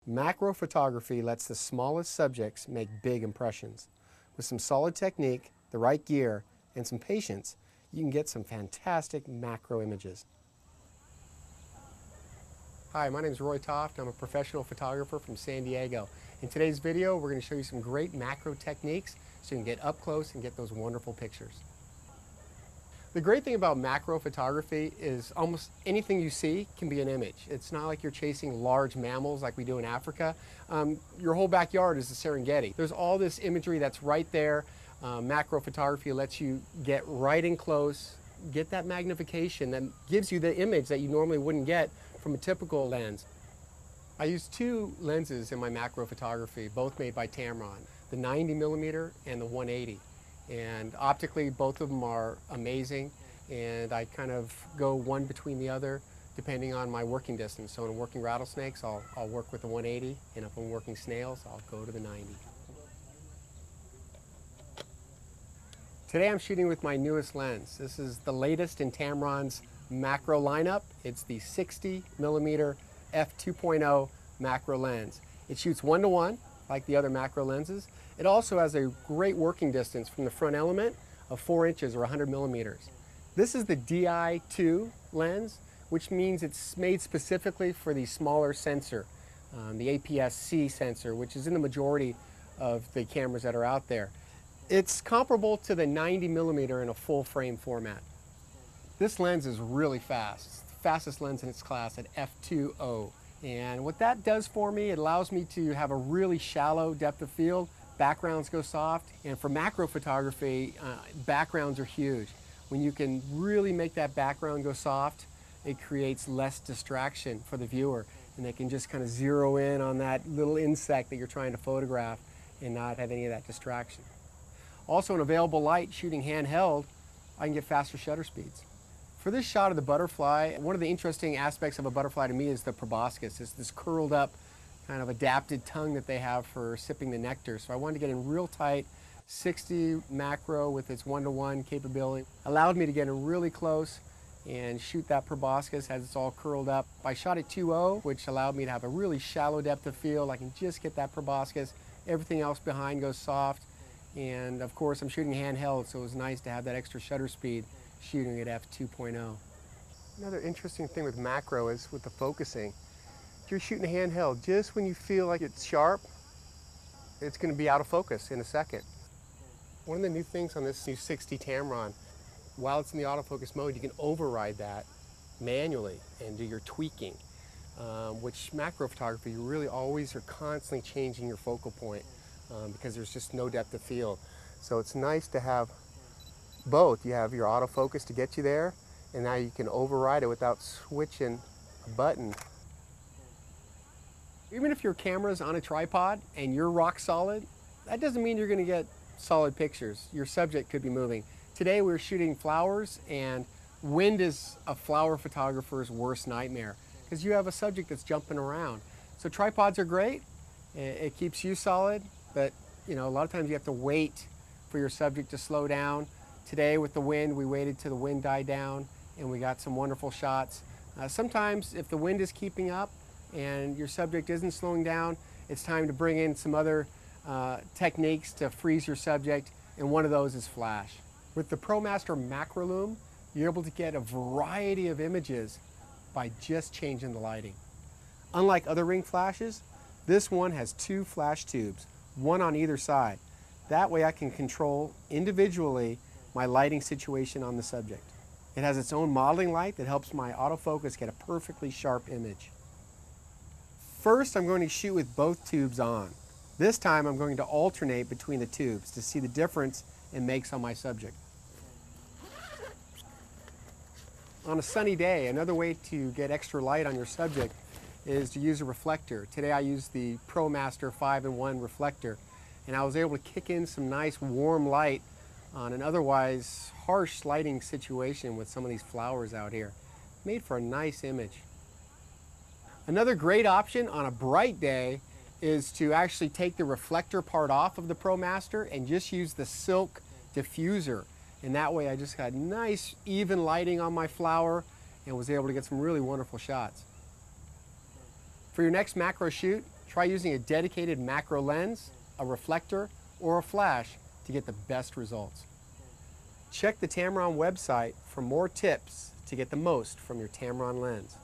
Macro photography lets the smallest subjects make big impressions. With some solid technique, the right gear, and some patience, you can get some fantastic macro images. Hi, my name is Roy Todd. I'm a professional photographer from San Diego. In today's video, we're going to show you some great macro techniques so you can get up close and get those wonderful pictures. The great thing about macro photography is almost anything you see can be an image. It's not like you're chasing large mammals like we do in Africa. Your whole backyard is the Serengeti. There's all this imagery that's right there. Macro photography lets you get right in close, get that magnification that gives you the image that you normally wouldn't get from a typical lens. I use two lenses in my macro photography, both made by Tamron, the 90mm and the 180. And optically, both of them are amazing, and I kind of go one between the other depending on my working distance. So when I'm working rattlesnakes, I'll work with the 180, and if I'm working snails, I'll go to the 90. Today I'm shooting with my newest lens. This is the latest in Tamron's macro lineup. It's the 60mm f2.0 macro lens. It shoots 1:1 like the other macro lenses. It also has a great working distance from the front element of 4 inches or 100mm. This is the DI2 lens, which means it's made specifically for the smaller sensor, the APS-C sensor, which is in the majority of the cameras that are out there. It's comparable to the 90mm in a full frame format. This lens is really fast. It's the fastest lens in its class at f2.0. And what that does for me, it allows me to have a really shallow depth of field. Backgrounds go soft, and for macro photography, backgrounds are huge. When you can really make that background go soft, it creates less distraction for the viewer, and they can just kind of zero in on that little insect that you're trying to photograph and not have any of that distraction. Also, in available light, shooting handheld, I can get faster shutter speeds. For this shot of the butterfly, one of the interesting aspects of a butterfly to me is the proboscis. It's this curled up kind of adapted tongue that they have for sipping the nectar. So I wanted to get in real tight. 60 macro with its 1:1 capability allowed me to get in really close and shoot that proboscis as it's all curled up. I shot at 2.0, which allowed me to have a really shallow depth of field. I can just get that proboscis. Everything else behind goes soft. And of course, I'm shooting handheld, so it was nice to have that extra shutter speed shooting at f2.0. Another interesting thing with macro is with the focusing. If you're shooting a handheld, just when you feel like it's sharp, it's going to be out of focus in a second. One of the new things on this new 60 Tamron, while it's in the autofocus mode, you can override that manually and do your tweaking, which macro photography, you really always are constantly changing your focal point because there's just no depth of field. So it's nice to have both. You have your autofocus to get you there, and now you can override it without switching a button. Even if your camera's on a tripod and you're rock solid, that doesn't mean you're going to get solid pictures. Your subject could be moving. Today we were shooting flowers, and wind is a flower photographer's worst nightmare because you have a subject that's jumping around. So tripods are great. It keeps you solid, but a lot of times you have to wait for your subject to slow down. Today with the wind, we waited till the wind died down and we got some wonderful shots. Sometimes if the wind is keeping up and your subject isn't slowing down, it's time to bring in some other techniques to freeze your subject, and one of those is flash. With the ProMaster Macro Lume, you're able to get a variety of images by just changing the lighting. Unlike other ring flashes, this one has 2 flash tubes, one on either side. That way I can control individually my lighting situation on the subject. It has its own modeling light that helps my autofocus get a perfectly sharp image. First, I'm going to shoot with both tubes on. This time I'm going to alternate between the tubes to see the difference it makes on my subject. On a sunny day, another way to get extra light on your subject is to use a reflector. Today I used the ProMaster 5-in-1 reflector, and I was able to kick in some nice warm light on an otherwise harsh lighting situation with some of these flowers out here. Made for a nice image. Another great option on a bright day is to actually take the reflector part off of the ProMaster and just use the silk diffuser. And that way I just had nice even lighting on my flower and was able to get some really wonderful shots. For your next macro shoot, Try using a dedicated macro lens, a reflector, or a flash to get the best results. Check the Tamron website for more tips to get the most from your Tamron lens.